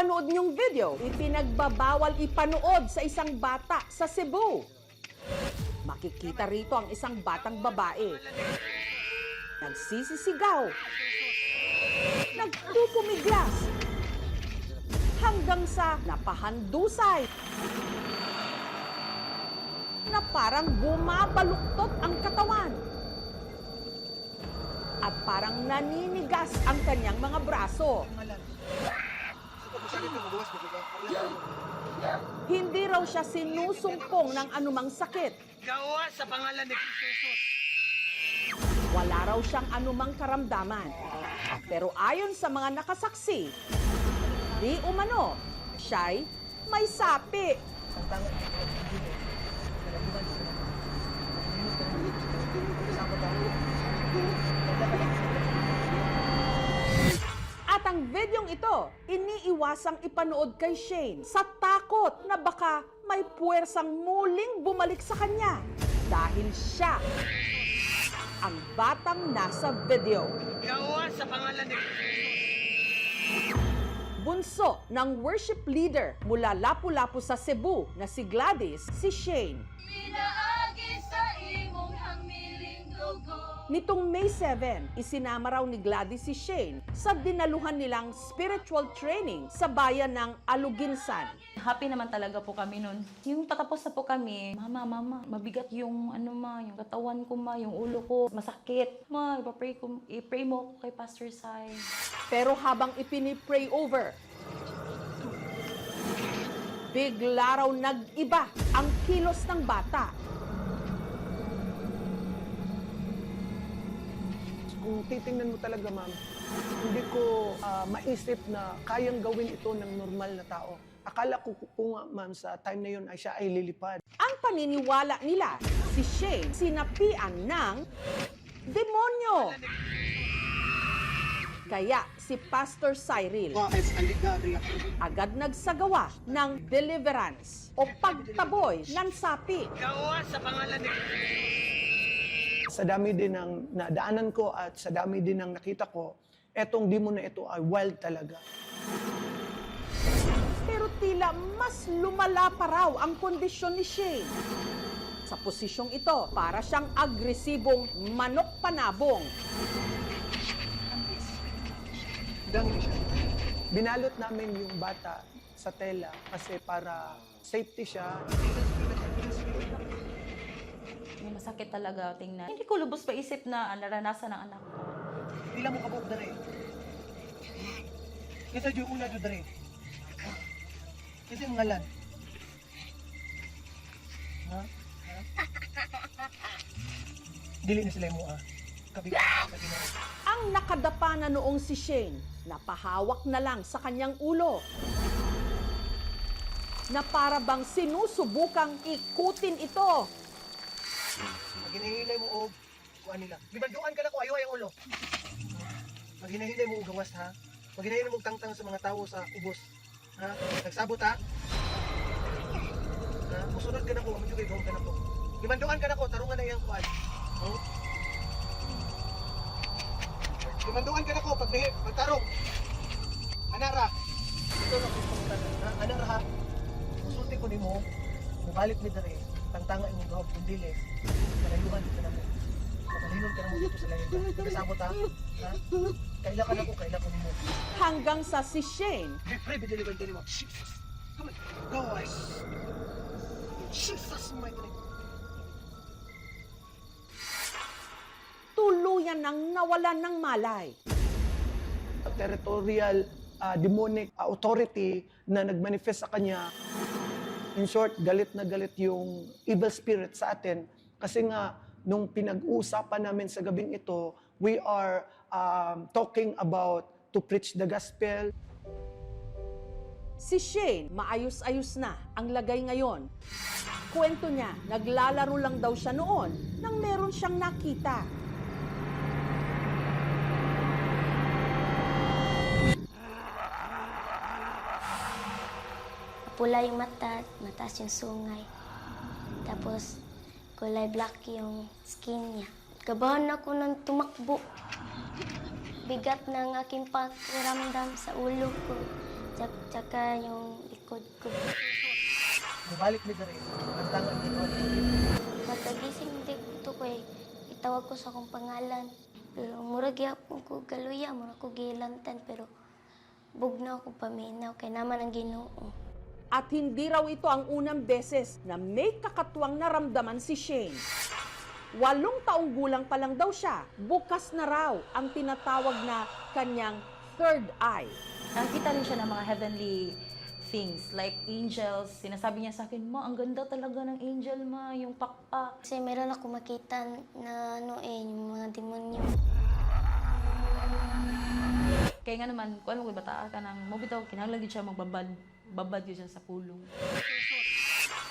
napapanood niyong video, ipinagbabawal ipanood sa isang bata sa Cebu. Makikita rito ang isang batang babae. Nagsisisigaw. Nagpupumiglas. Hanggang sa napahandusay. Na parang bumabaluktot ang katawan. At parang naninigas ang kanyang mga braso. Hindi raw siya sinusumpong ng anumang sakit. Gawa sa pangalan ni Jesus. Wala raw siyang anumang karamdaman. Pero ayon sa mga nakasaksi, di umano, siya'y may sapi. At ang videong ito, iniiwasang ipanood kay Shane sa takot na baka may puwersang muling bumalik sa kanya dahil siya ang batang nasa video. Gawa sa pangalan ni Jesus. Bunso ng worship leader mula Lapu-Lapu sa Cebu na si Gladys, si Shane. Pinaagi sa imong hamiling dugo. Nitong May 7, isinama raw ni Gladys si Shane sa dinaluhan nilang spiritual training sa bayan ng Aluginsan. Happy naman talaga po kami nun. Yung patapos na po kami, mama, mabigat yung yung katawan ko yung ulo ko, masakit. I-pray mo ako kay Pastor Sai. Pero habang ipini-pray over, bigla raw nag-iba ang kilos ng bata. Kung titingnan mo talaga, ma'am, hindi ko maisip na kayang gawin ito ng normal na tao. Akala ko nga, ma'am, sa time na yun ay siya ay lilipad. Ang paniniwala nila, si Shane sinapian ng demonyo. Kaya si Pastor Cyril agad nagsagawa ng deliverance o pagtaboy ng sapi. Gawa sa pangalan ni Jesus. Sa dami din ng nadaanan ko at sa dami din ng nakita ko, etong demon na ito ay wild talaga. Pero tila mas lumala pa raw ang kondisyon ni Shane. Sa posisyong ito, para siyang agresibong manok panabong. Binalot namin yung bata sa tela kasi para safety siya. Masakit talaga tingnan. Hindi ko lubos paisip na naranasan ng anak ko. Pila mo kabog dere. Kita jud una jud dere. Kasi ngalan. Ha? Dili na sila mo Kabigat. Ang nakadapa na noong si Shane, napahawak na lang sa kanyang ulo. Na para bang sinusubukang ikutin ito. Maghinahinay mo og kuan nila. Libanduan ka na ko ayo ang ulo. Maghinahinay mo og gawas ha. Maghinahinay mo og tangtang sa mga tawo sa ubos. Ha? Nagsabot ha. Ha? Musunod ka na ko, amadyo kay ka na ko. Libanduan ka na ko, tarungan na iyang kuan. Oh. Libanduan ka na ko pagtarong. Anara. Ito na ko ha. Anara ha. Musulti ko nimo. Mubalik mi dere. Tangtanga imong gawag kundiles. Kalayuhan dito na mo. Makalingon ka na mo dito sa langit. Kasabot ha? Ha? Kaila ka na ko, kaila ko nimo. Hanggang sa si Shane, Be pray, be delivered, delivered. Jesus. Come on. Go, guys. Jesus, my God. tuluyan nang nawalan ng malay. Territorial demonic authority na nagmanifest sa kanya. In short, galit na galit yung evil spirit sa atin kasi nga nung pinag-uusapan namin sa gabing ito, we are talking about to preach the gospel. Si Shane, maayos-ayos na ang lagay ngayon. Kwento niya, naglalaro lang daw siya noon nang meron siyang nakita. Pula yung mata, mataas yung sungay. Tapos, kulay black yung skin niya. Kabahan ako ng tumakbo. Bigat ng aking pakiramdam sa ulo ko. tsaka yung likod ko. Mubalik mi diri, tangtangan imong gahom kung dili. Pagkagising di ko kay itawag ko sa akong pangalan. Pero murag gyapon ko galuya, murag ko gilantan pero bugnaw ko paminaw kay naman ang Ginoo. At hindi raw ito ang unang beses na may kakatwang naramdaman si Shane. 8 taong gulang pa lang daw siya, bukas na raw ang tinatawag na kanyang third eye. Nakita rin siya ng mga heavenly things, like angels. Sinasabi niya sa akin, Ma, ang ganda talaga ng angel, Ma, yung pakpak. Kasi meron ako makita na yung mga demonyo. Kaya nga naman, kung ano, bata ka nang mabitaw, kinahanglan siya babad yun siya sa pulong.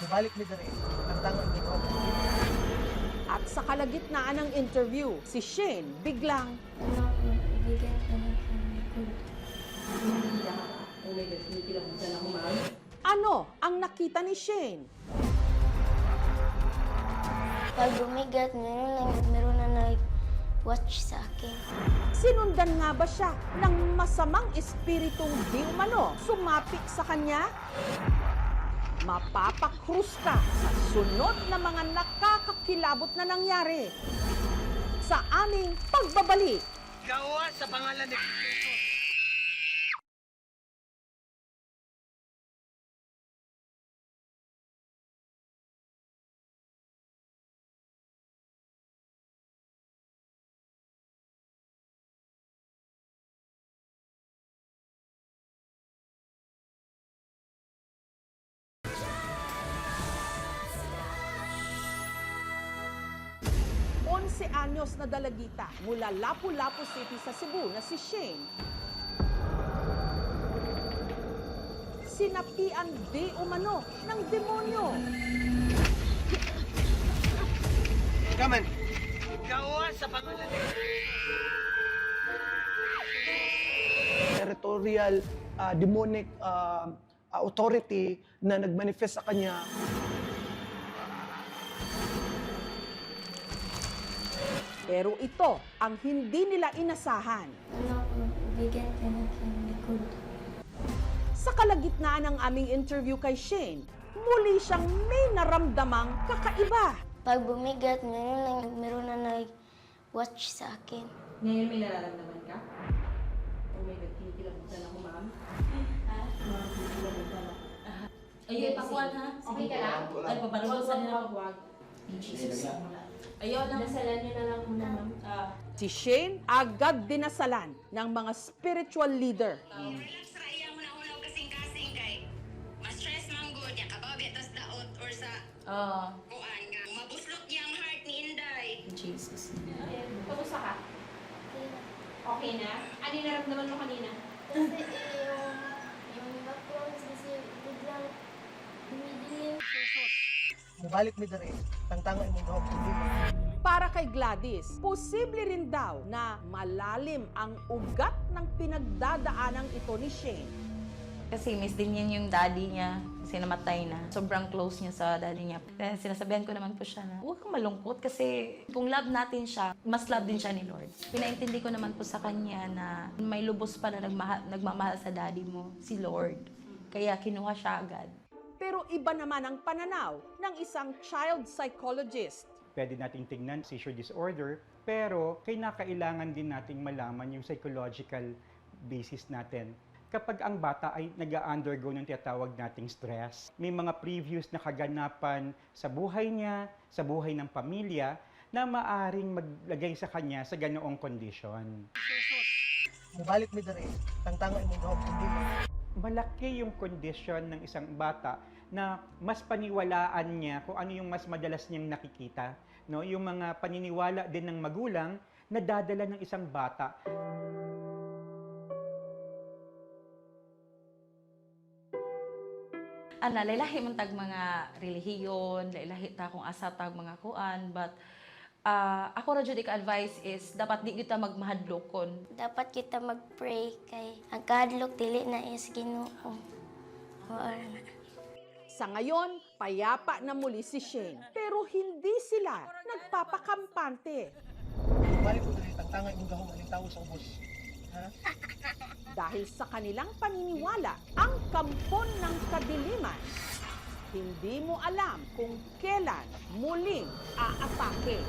Mubalik mi diri, tangtangan imong gahom kung dili. At sa kalagitnaan ng interview, si Shane biglang Bigyan ka ng likod. ano ang nakita ni Shane? Pag bumigat, meron na nag-watch sa akin. Sinundan nga ba siya ng masamang espiritong di umano sumapit sa kanya? Mapapakrus ka sa sunod na mga nakakakilabot na nangyari sa aming pagbabalik. Gawa sa pangalan ni Kristo. Anyos na dalagita mula Lapu-Lapu City sa Cebu na si Shane. Sinapian di umano ng demonyo. Gaman. Gawa sa pangalan ni Territorial demonic authority na nagmanifest sa kanya. Pero ito ang hindi nila inasahan. Bigyan ka ng likod. Sa kalagitnaan ng aming interview kay Shane, muli siyang may naramdamang kakaiba. Pag bumigat, meron na nag-watch sa akin. Ngayon may nararamdaman ka? Oh my God, kinikilabutan ako, ma'am. Ayun, pakuan ha? Okay ka lang? Ay, paparusan nila ako. In Jesus' name. Ayun, nasalan niyo na lang muna, ma'am. Si Shane agad dinasalan ng mga spiritual leader. Relax ra iya mo na unaw kasing-kasing kay ma-stress man gud ya kababi tas daot or sa kuan nga mabuslot yang heart ni Inday. In Jesus' Kamusta ka? Okay na? Ano yung naramdaman mo kanina? Kasi yung background kasi biglang dumidilim. Mubalik mi diri, tangtangan imong gahom kung dili. Para kay Gladys, posible rin daw na malalim ang ugat ng pinagdadaanang ito ni Shane. Kasi miss din yan yung daddy niya kasi namatay na. Sobrang close niya sa daddy niya. Kaya sinasabihan ko naman po siya na huwag kang malungkot kasi kung love natin siya, mas love din siya ni Lord. Pinaintindi ko naman po sa kanya na may lubos pa na nagmamahal sa daddy mo, si Lord. Kaya kinuha siya agad. Pero iba naman ang pananaw ng isang child psychologist. Pwede nating tingnan seizure disorder, pero kailangan din nating malaman yung psychological basis natin. Kapag ang bata ay nag-undergo ng tinatawag nating stress, may mga previous na kaganapan sa buhay niya, sa buhay ng pamilya, na maaring maglagay sa kanya sa ganoong kondisyon. Mubalik mi diri, tangtangan imong gahom kung dili. Malaki yung kondisyon ng isang bata na mas paniwalaan niya kung ano yung mas madalas niyang nakikita. No? Yung mga paniniwala din ng magulang na dadala ng isang bata. Lailahi man tag mga relihiyon, lailahi ta kung asa tag mga kuan, but ako ra jud ka-advice is dapat di kita magmahadlokon. Dapat kita mag-pray kay ang kahadlok dili na is Ginoo. Na. Sa ngayon, payapa na muli si Shane. Pero hindi sila nagpapakampante. Mubalik ko diri, tangtangan imong gahom aling tawo sa ubos. Ha? Dahil sa kanilang paniniwala, ang kampon ng kadiliman, hindi mo alam kung kailan muling aatake.